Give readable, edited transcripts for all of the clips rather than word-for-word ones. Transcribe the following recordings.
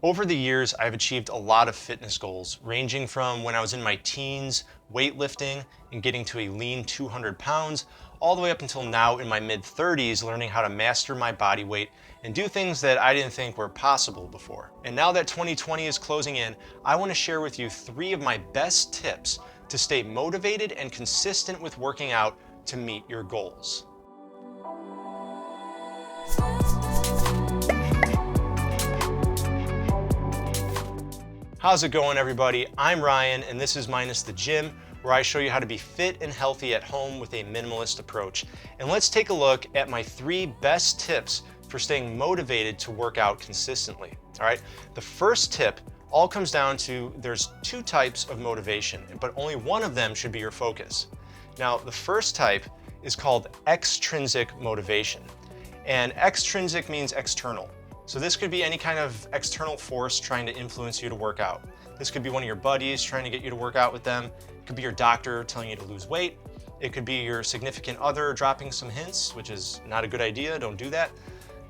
Over the years, I've achieved a lot of fitness goals, ranging from when I was in my teens, weightlifting and getting to a lean 200 pounds, all the way up until now in my mid-30s, learning how to master my body weight and do things that I didn't think were possible before. And now that 2020 is closing in, I want to share with you 3 of my best tips to stay motivated and consistent with working out to meet your goals. How's it going, everybody? I'm Ryan, and this is Minus the Gym, where I show you how to be fit and healthy at home with a minimalist approach. And let's take a look at my 3 best tips for staying motivated to work out consistently. All right, the first tip all comes down to there's 2 types of motivation, but only one of them should be your focus. Now, the first type is called extrinsic motivation, and extrinsic means external. So this could be any kind of external force trying to influence you to work out. This could be one of your buddies trying to get you to work out with them. It could be your doctor telling you to lose weight. It could be your significant other dropping some hints, which is not a good idea, don't do that.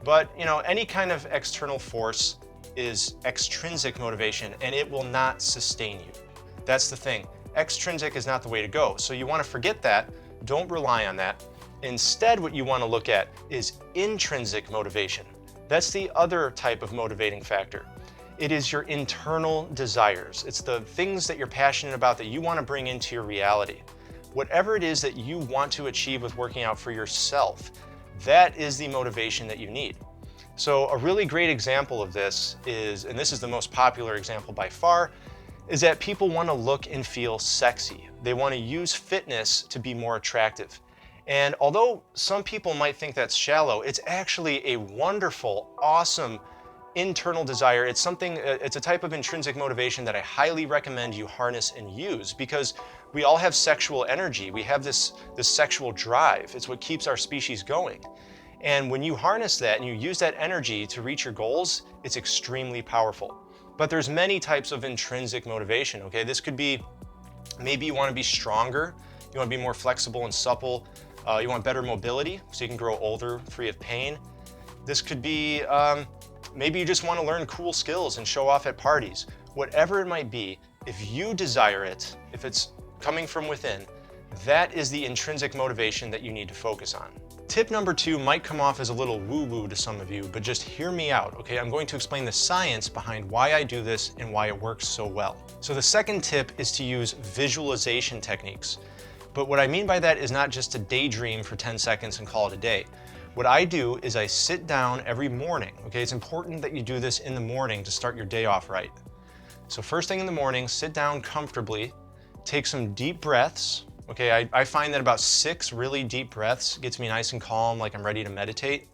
But any kind of external force is extrinsic motivation, and it will not sustain you. That's the thing. Extrinsic is not the way to go. So you want to forget that. Don't rely on that. Instead, what you want to look at is intrinsic motivation. That's the other type of motivating factor. It is your internal desires. It's the things that you're passionate about that you want to bring into your reality. Whatever it is that you want to achieve with working out for yourself, that is the motivation that you need. So a really great example of this is, and this is the most popular example by far, is that people want to look and feel sexy. They want to use fitness to be more attractive. And although some people might think that's shallow, it's actually a wonderful, awesome internal desire. It's a type of intrinsic motivation that I highly recommend you harness and use, because we all have sexual energy. We have this sexual drive. It's what keeps our species going. And when you harness that and you use that energy to reach your goals, it's extremely powerful. But there's many types of intrinsic motivation, okay? This could be, maybe you want to be stronger, you want to be more flexible and supple. You want better mobility so you can grow older, free of pain. This could be, maybe you just want to learn cool skills and show off at parties. Whatever it might be, if you desire it, if it's coming from within, that is the intrinsic motivation that you need to focus on. Tip number 2 might come off as a little woo-woo to some of you, but just hear me out, okay? I'm going to explain the science behind why I do this and why it works so well. So the second tip is to use visualization techniques. But what I mean by that is not just to daydream for 10 seconds and call it a day. What I do is I sit down every morning, okay? It's important that you do this in the morning to start your day off right. So first thing in the morning, sit down comfortably, take some deep breaths, okay? I find that about 6 really deep breaths gets me nice and calm, like I'm ready to meditate.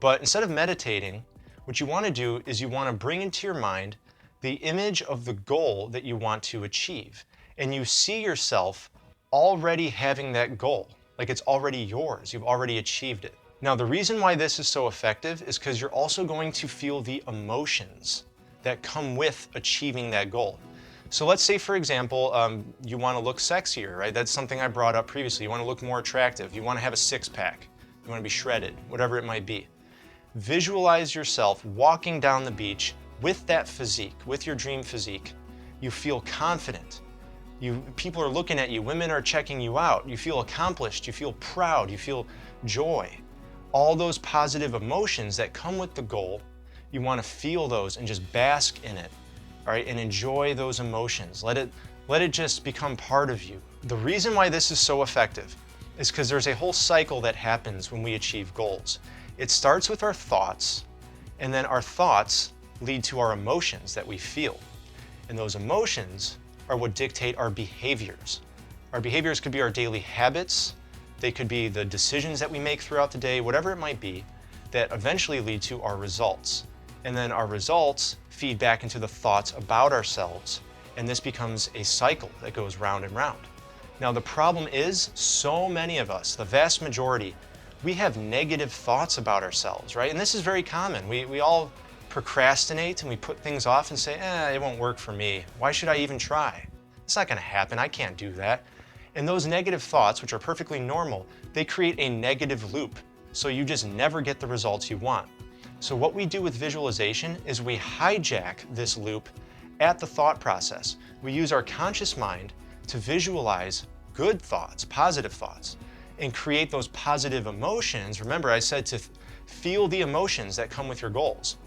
But instead of meditating, what you want to do is you want to bring into your mind the image of the goal that you want to achieve. And you see yourself already having that goal, like it's already yours, you've already achieved it. Now, the reason why this is so effective is because you're also going to feel the emotions that come with achieving that goal. So let's say, for example, you want to look sexier, right? That's something I brought up previously. You want to look more attractive, you want to have a 6-pack, you want to be shredded, whatever it might be. Visualize yourself walking down the beach with that physique, with your dream physique. You feel confident. People are looking at you, women are checking you out, you feel accomplished, you feel proud, you feel joy. All those positive emotions that come with the goal, you want to feel those and just bask in it, all right, and enjoy those emotions. Let it just become part of you. The reason why this is so effective is because there's a whole cycle that happens when we achieve goals. It starts with our thoughts, and then our thoughts lead to our emotions that we feel. And those emotions are what dictate our behaviors. Our behaviors could be our daily habits, they could be the decisions that we make throughout the day, whatever it might be, that eventually lead to our results. And then our results feed back into the thoughts about ourselves, and this becomes a cycle that goes round and round. Now, the problem is, so many of us, the vast majority, we have negative thoughts about ourselves, right? And this is very common. We all procrastinate and we put things off and say, it won't work for me. Why should I even try? It's not gonna happen, I can't do that. And those negative thoughts, which are perfectly normal, they create a negative loop. So you just never get the results you want. So what we do with visualization is we hijack this loop at the thought process. We use our conscious mind to visualize good thoughts, positive thoughts, and create those positive emotions. Remember, I said to feel the emotions that come with your goals.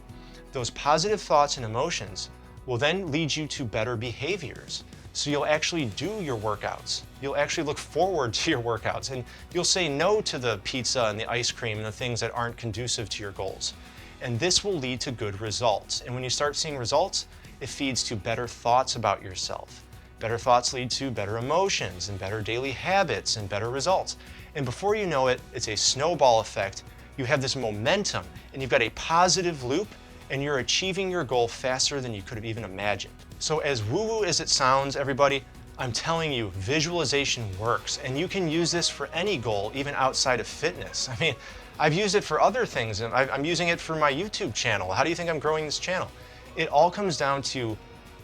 Those positive thoughts and emotions will then lead you to better behaviors. So you'll actually do your workouts. You'll actually look forward to your workouts, and you'll say no to the pizza and the ice cream and the things that aren't conducive to your goals. And this will lead to good results. And when you start seeing results, it feeds to better thoughts about yourself. Better thoughts lead to better emotions and better daily habits and better results. And before you know it, it's a snowball effect. You have this momentum and you've got a positive loop, and you're achieving your goal faster than you could have even imagined. So as woo-woo as it sounds, everybody, I'm telling you, visualization works, and you can use this for any goal, even outside of fitness. I mean, I've used it for other things, and I'm using it for my YouTube channel. How do you think I'm growing this channel? It all comes down to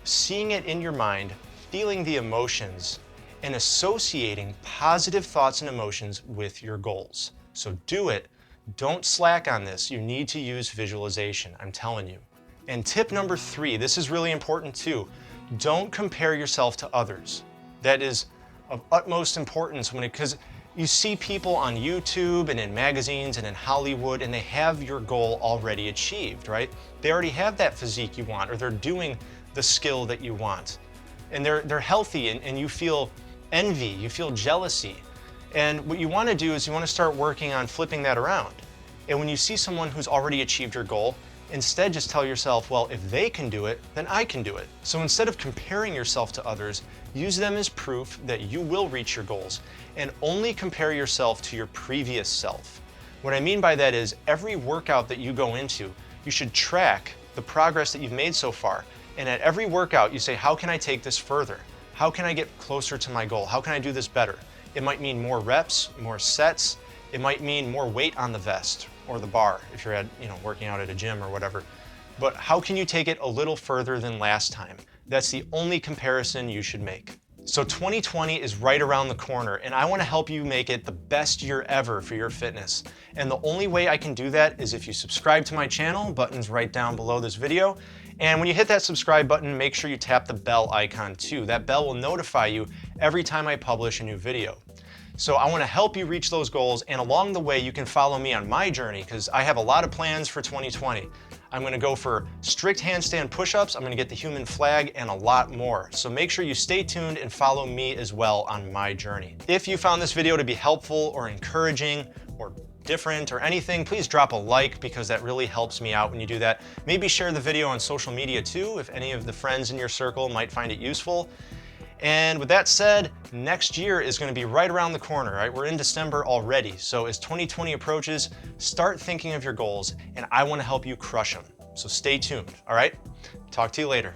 seeing it in your mind, feeling the emotions, and associating positive thoughts and emotions with your goals. So do it. Don't slack on this. You need to use visualization, I'm telling you. And tip number 3, this is really important too. Don't compare yourself to others. That is of utmost importance because you see people on YouTube and in magazines and in Hollywood, and they have your goal already achieved, right? They already have that physique you want, or they're doing the skill that you want. And they're healthy, and you feel envy, you feel jealousy. And what you want to do is you want to start working on flipping that around. And when you see someone who's already achieved your goal, instead just tell yourself, well, if they can do it, then I can do it. So instead of comparing yourself to others, use them as proof that you will reach your goals, and only compare yourself to your previous self. What I mean by that is every workout that you go into, you should track the progress that you've made so far. And at every workout, you say, how can I take this further? How can I get closer to my goal? How can I do this better? It might mean more reps, more sets. It might mean more weight on the vest or the bar if you're working out at a gym or whatever. But how can you take it a little further than last time? That's the only comparison you should make. So 2020 is right around the corner, and I want to help you make it the best year ever for your fitness. And the only way I can do that is if you subscribe to my channel. Button's right down below this video. And when you hit that subscribe button, make sure you tap the bell icon too. That bell will notify you every time I publish a new video. So I want to help you reach those goals, and along the way you can follow me on my journey because I have a lot of plans for 2020. I'm going to go for strict handstand push-ups, I'm going to get the human flag, and a lot more. So make sure you stay tuned and follow me as well on my journey. If you found this video to be helpful or encouraging or different or anything, please drop a like because that really helps me out when you do that. Maybe share the video on social media too if any of the friends in your circle might find it useful. And with that said, next year is going to be right around the corner, right? We're in December already. So as 2020 approaches, start thinking of your goals, and I want to help you crush them. So stay tuned, all right? Talk to you later.